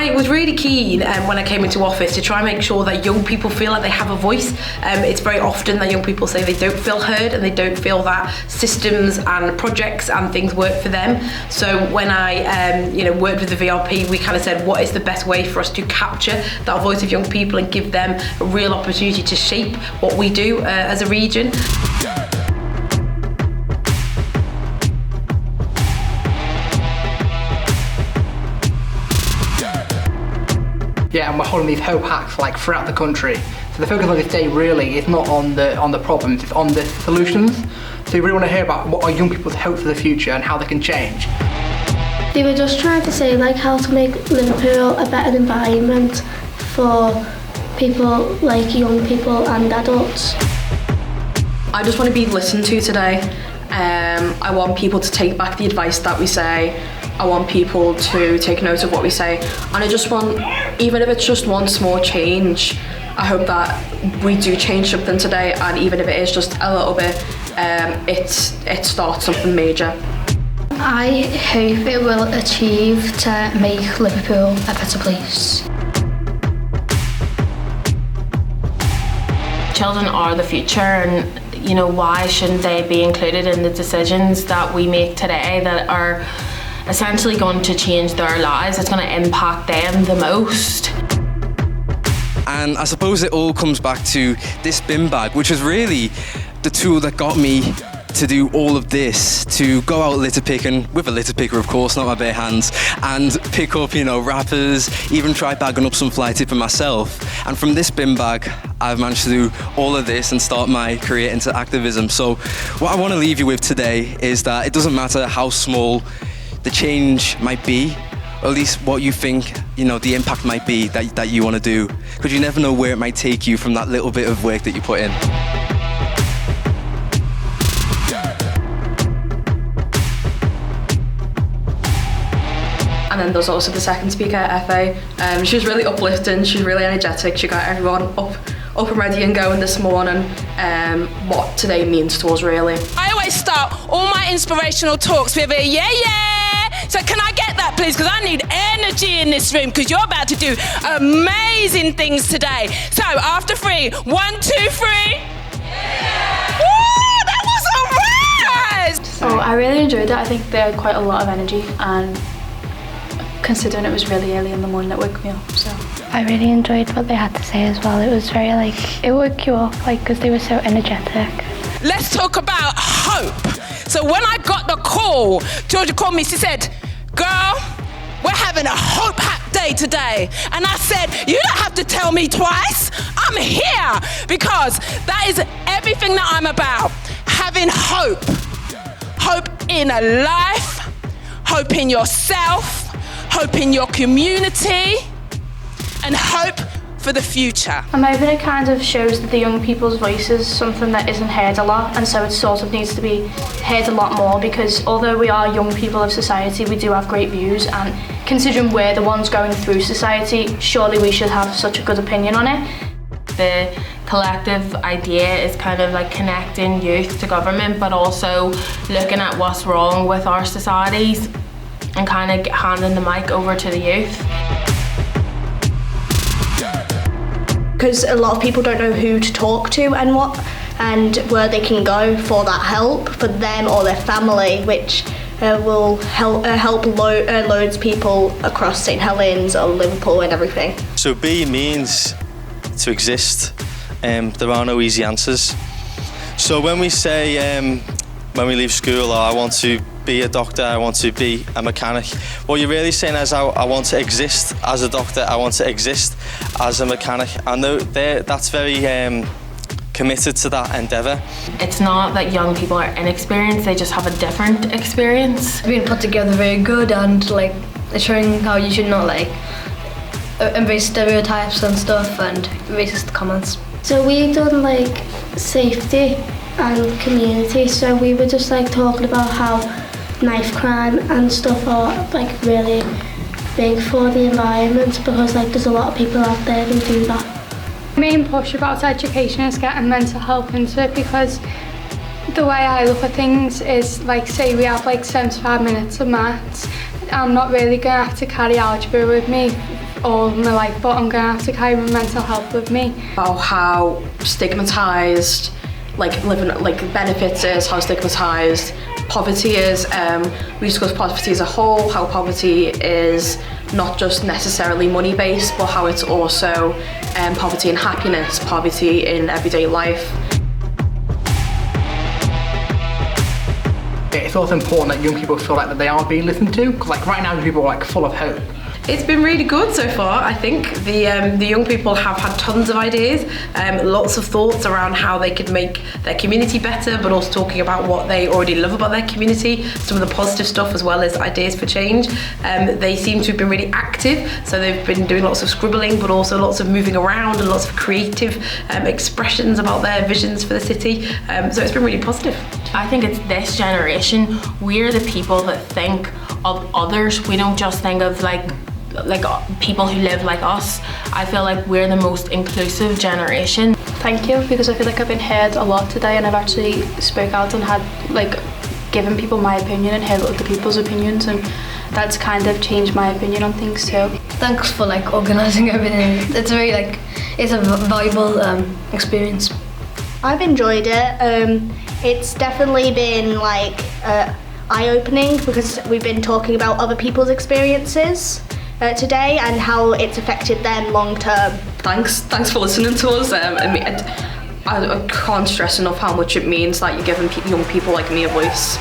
I was really keen when I came into office to try and make sure that young people feel like they have a voice. It's very often that young people say they don't feel heard and they don't feel that systems and projects and things work for them. So when I worked with the VRP, we kind of said, what is the best way for us to capture that voice of young people and give them a real opportunity to shape what we do as a region. Yeah, and we're holding these Hope Hacks like throughout the country. So the focus of this day really is not on the problems, it's on the solutions. So we really want to hear about what are young people's hope for the future and how they can change. They were just trying to say like how to make Liverpool a better environment for people like young people and adults. I just want to be listened to today. I want people to take back the advice that we say. I want people to take note of what we say, and I just want, even if it's just one small change, I hope that we do change something today, and even if it is just a little bit, it starts something major. I hope it will achieve to make Liverpool a better place. Children are the future, and why shouldn't they be included in the decisions that we make today that are essentially going to change their lives? It's going to impact them the most. And I suppose it all comes back to this bin bag, which was really the tool that got me to do all of this, to go out litter picking, with a litter picker of course, not my bare hands, and pick up, wrappers, even try bagging up some fly tipping myself. And from this bin bag, I've managed to do all of this and start my career into activism. So what I want to leave you with today is that it doesn't matter how small the change might be, or at least what you think, the impact might be that you want to do, because you never know where it might take you from that little bit of work that you put in. And then there's also the second speaker, FA. She was really uplifting, she was really energetic, she got everyone up and ready and going this morning, what today means to us really. I always start all my inspirational talks with a yeah. So can I get that please? Because I need energy in this room, because you're about to do amazing things today. So after 3, 1, 2, 3. Yeah! Woo, that was a rise! Oh, I really enjoyed it. I think they had quite a lot of energy, and considering it was really early in the morning, it woke me up. So I really enjoyed what they had to say as well. It was very it woke you up because they were so energetic. Let's talk about hope. So when I got the call, Georgia called me, she said, girl, we're having a Hope Hack Day today. And I said, you don't have to tell me twice. I'm here because that is everything that I'm about. Having hope. Hope in a life, hope in yourself, hope in your community, and hope for the future. I'm hoping it kind of shows that the young people's voice is something that isn't heard a lot, and so it sort of needs to be heard a lot more, because although we are young people of society, we do have great views, and considering we're the ones going through society, surely we should have such a good opinion on it. The collective idea is kind of like connecting youth to government, but also looking at what's wrong with our societies and kind of handing the mic over to the youth. Because a lot of people don't know who to talk to and where they can go for that help for them or their family, which will help loads of people across St Helens or Liverpool and everything. So B means to exist. There are no easy answers. So when we say, when we leave school, I want to be a doctor, I want to be a mechanic, what you're really saying is I want to exist as a doctor, I want to exist as a mechanic. I know that's very committed to that endeavour. It's not that young people are inexperienced, they just have a different experience. Being put together very good, and showing how you should not embrace stereotypes and stuff and racist comments. So we done safety and community, so we were just talking about how knife crime and stuff are really big for the environment, because there's a lot of people out there who do that. The main push about education is getting mental health into it, because the way I look at things is say we have 75 minutes of maths, I'm not really going to have to carry algebra with me all my life, but I'm gonna have to carry my mental health with me. About how stigmatized living benefits is, how stigmatized poverty is. We discuss poverty as a whole, how poverty is not just necessarily money based, but how it's also poverty in happiness, poverty in everyday life. It's also important that young people feel like that they are being listened to, because right now young people are full of hope. It's been really good so far. I think the young people have had tons of ideas, lots of thoughts around how they could make their community better, but also talking about what they already love about their community, some of the positive stuff as well as ideas for change. They seem to have been really active, so they've been doing lots of scribbling, but also lots of moving around and lots of creative expressions about their visions for the city. So it's been really positive. I think it's this generation, we're the people that think of others. We don't just think of like people who live like us. I feel like we're the most inclusive generation. Thank you, because I feel like I've been heard a lot today, and I've actually spoke out and had given people my opinion and heard other people's opinions, and that's kind of changed my opinion on things too. Thanks for organising everything. It's very it's a valuable experience. I've enjoyed it. It's definitely been eye-opening, because we've been talking about other people's experiences today and how it's affected them long term. Thanks for listening to us. I can't stress enough how much it means that you're giving young people like me a voice.